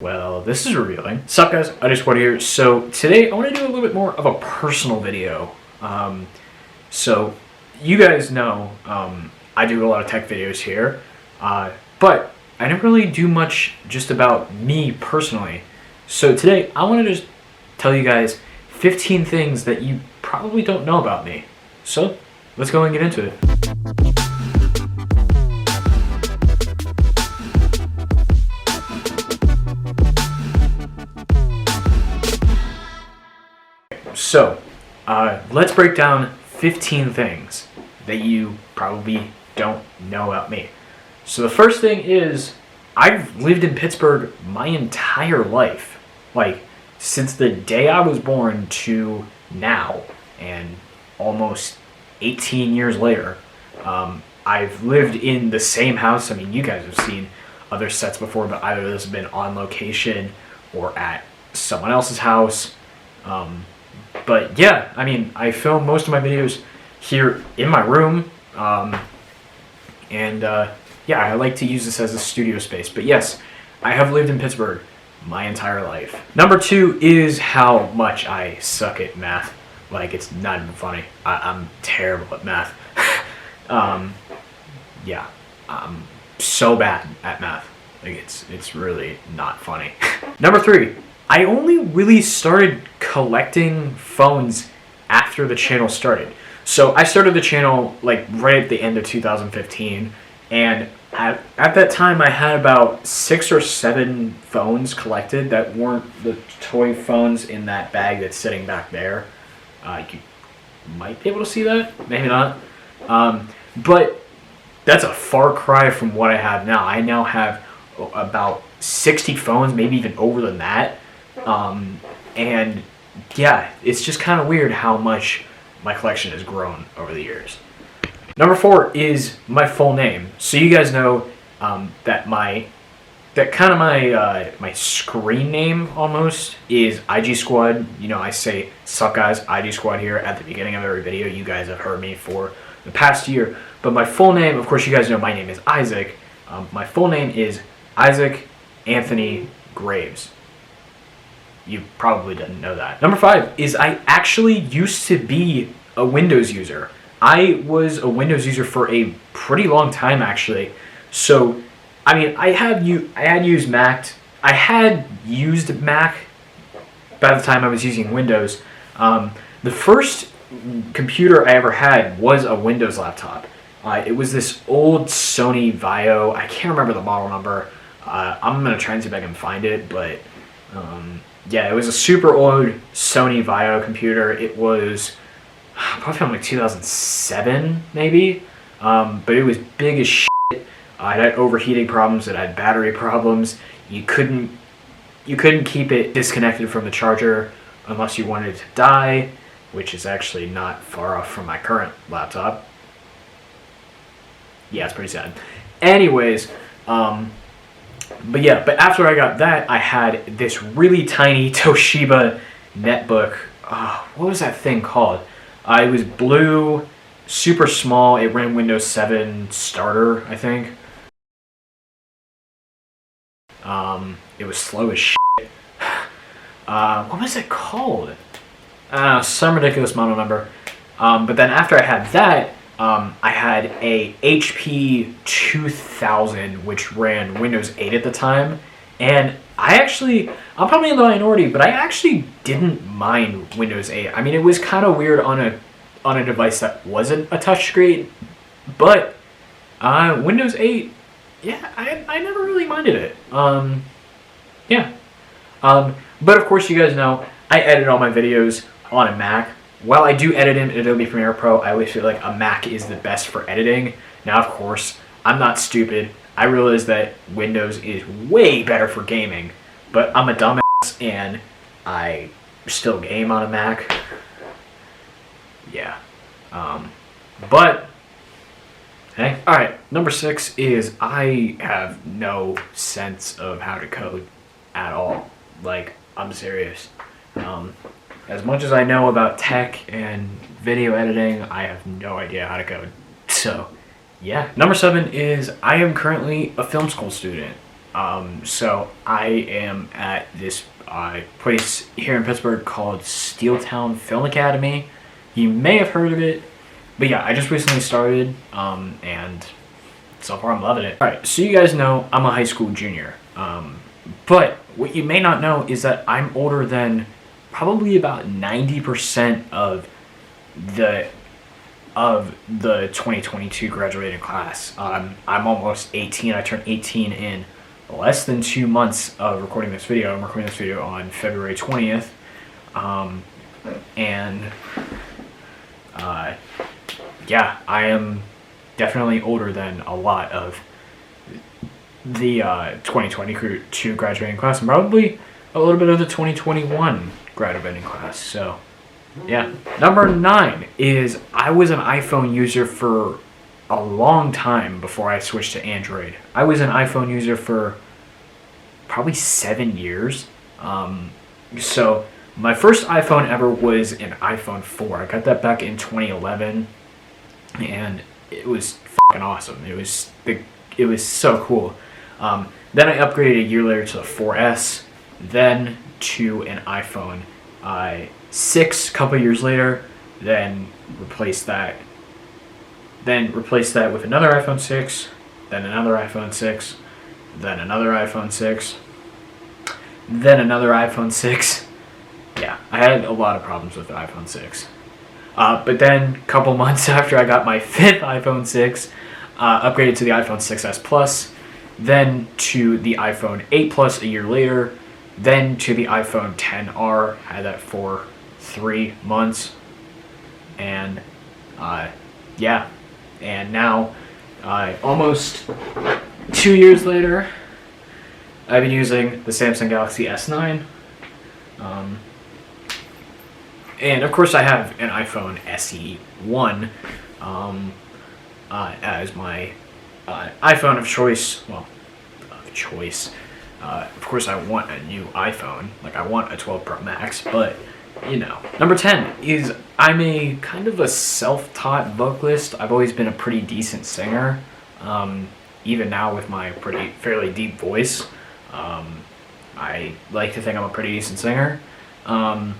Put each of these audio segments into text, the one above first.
Well, this is revealing. Sup guys, AllttA here. So today I want to do a little bit more of a personal video. So you guys know I do a lot of tech videos here, but I don't really do much just about me personally. So today I want to just tell you guys 15 things that you probably don't know about me. So let's go and get into it. So, let's break down 15 things that you probably don't know about me. So the first thing is, I've lived in Pittsburgh my entire life. Like, since the day I was born to now, and almost 18 years later, I've lived in the same house. I mean, you guys have seen other sets before, but either this has been on location or at someone else's house. But yeah, I mean, I film most of my videos here in my room, yeah, I like to use this as a studio space. But yes, I have lived in Pittsburgh my entire life. Number 2 is how much I suck at math. Like, it's not even funny. I'm terrible at math. Yeah, I'm so bad at math. Like, it's really not funny. Number 3. I only really started collecting phones after the channel started. So I started the channel like right at the end of 2015, and at that time I had about 6 or 7 phones collected that weren't the toy phones in that bag that's sitting back there. You might be able to see that, maybe not. But that's a far cry from what I have now. I now have about 60 phones, maybe even over than that. And yeah, it's just kind of weird how much my collection has grown over the years. Number 4 is my full name. So you guys know that my screen name almost is IG Squad. You know, I say sup guys, IG Squad here at the beginning of every video. You guys have heard me for the past year. But my full name, of course, you guys know my name is Isaac. My full name is Isaac Anthony Graves. You probably didn't know that. Number 5 is I actually used to be a Windows user. I was a Windows user for a pretty long time, actually. So, I mean, I had used Mac. I had used Mac by the time I was using Windows. The first computer I ever had was a Windows laptop. It was this old Sony Vaio. I can't remember the model number. I'm gonna try and see if I can find it, but yeah, it was a super old Sony Vaio computer. It was probably from like 2007, maybe. But it was big as shit. It had overheating problems. It had battery problems. You couldn't keep it disconnected from the charger unless you wanted it to die, which is actually not far off from my current laptop. Yeah, it's pretty sad. Anyways, but after I got that, I had this really tiny Toshiba netbook. What was that thing called? It was blue, super small. It ran Windows 7 Starter, I think. It was slow as shit. What was it called? Some ridiculous model number. But then after I had that, I had a HP 2000, which ran Windows 8 at the time, and I'm probably in the minority, but I actually didn't mind Windows 8. I mean, it was kind of weird on a device that wasn't a touchscreen, but Windows 8, yeah, I never really minded it. Yeah. But of course, you guys know I edit all my videos on a Mac. While I do edit in Adobe Premiere Pro, I always feel like a Mac is the best for editing. Now, of course, I'm not stupid. I realize that Windows is way better for gaming, but I'm a dumbass and I still game on a Mac. Yeah. But, hey. Alright, number 6 is I have no sense of how to code at all. Like, I'm serious. As much as I know about tech and video editing, I have no idea how to code. So, yeah. Number 7 is I am currently a film school student. So I am at this place here in Pittsburgh called Steeltown Film Academy. You may have heard of it, but yeah, I just recently started, and so far I'm loving it. Alright, so you guys know I'm a high school junior, but what you may not know is that I'm older than probably about 90% of the 2022 graduating class. I'm almost 18. I turned 18 in less than 2 months of recording this video. I'm recording this video on February 20th. Yeah, I am definitely older than a lot of the 2022 graduating class, and probably a little bit of the 2021 graduating class. So yeah. Number 9 is I was an iPhone user for a long time before I switched to Android. I was an iPhone user for probably 7 years. So my first iPhone ever was an iPhone 4. I got that back in 2011, and it was fucking awesome. It was so cool. Then I upgraded a year later to the 4S, then to an iPhone 6 a couple years later, then replaced that with another iPhone 6, then another iPhone 6, then another iPhone 6, then another iPhone 6. Yeah, I had a lot of problems with the iPhone 6. But then a couple months after I got my 5th iPhone 6, upgraded to the iPhone 6s Plus, then to the iPhone 8 Plus a year later, then to the iPhone XR. Had that for 3 months, and yeah, and now almost 2 years later, I've been using the Samsung Galaxy S9, and of course I have an iPhone SE 1 as my iPhone of choice. Well, of choice. Of course I want a new iPhone, like I want a 12 Pro Max, but you know. Number 10 is I'm a kind of a self-taught vocalist. I've always been a pretty decent singer, even now with my fairly deep voice. I like to think I'm a pretty decent singer. And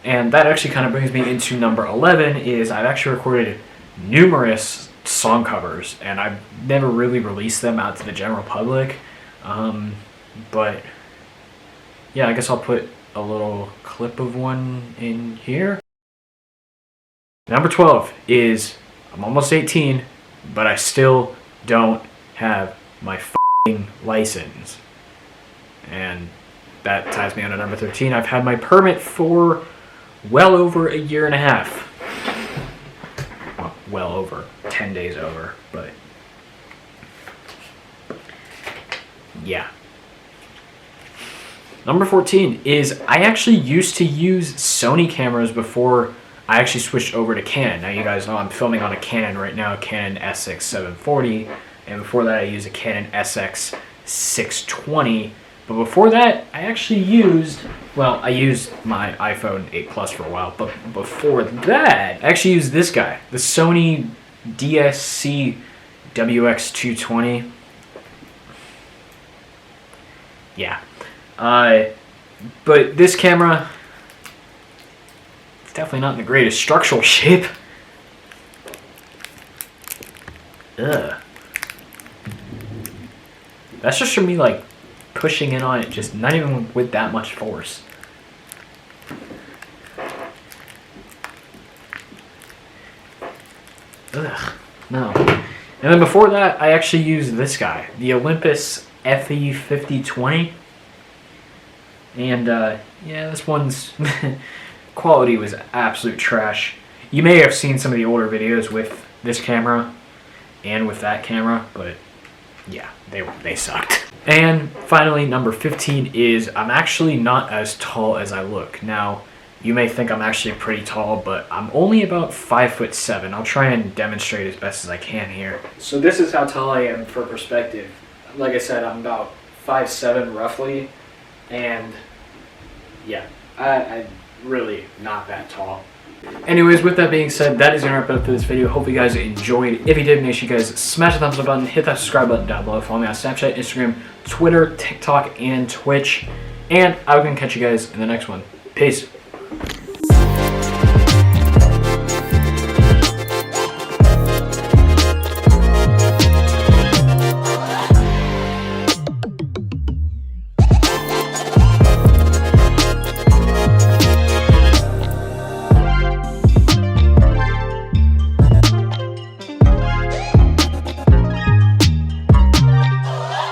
that actually kind of brings me into number 11 is I've actually recorded numerous song covers, and I've never really released them out to the general public. But yeah, I guess I'll put a little clip of one in here. Number 12 is I'm almost 18, but I still don't have my f***ing license. And that ties me on to number 13. I've had my permit for well over a year and a half. Well over 10 days over, but yeah. Number 14 is I actually used to use Sony cameras before I actually switched over to Canon. Now you guys know I'm filming on a Canon right now, a Canon SX740, and before that I used a Canon SX620. But before that, I actually used, well, I used my iPhone 8 Plus for a while, but before that, I actually used this guy, the Sony DSC WX220. Yeah. But this camera, it's definitely not in the greatest structural shape. Ugh. That's just from me, like, pushing in on it, just not even with that much force. Ugh, no. And then before that, I actually used this guy, the Olympus FE5020. And yeah, this one's quality was absolute trash. You may have seen some of the older videos with this camera and with that camera, but yeah, they sucked. And finally, number 15 is I'm actually not as tall as I look. Now, you may think I'm actually pretty tall, but I'm only about 5'7". I'll try and demonstrate as best as I can here. So this is how tall I am for perspective. Like I said, I'm about 5'7" roughly, and yeah, I'm really not that tall. Anyways, with that being said, that is going to wrap it up for this video. Hope you guys enjoyed. If you did, make sure you guys smash the thumbs up button, hit that subscribe button down below. Follow me on Snapchat, Instagram, Twitter, TikTok, and Twitch. And I'm going to catch you guys in the next one. Peace.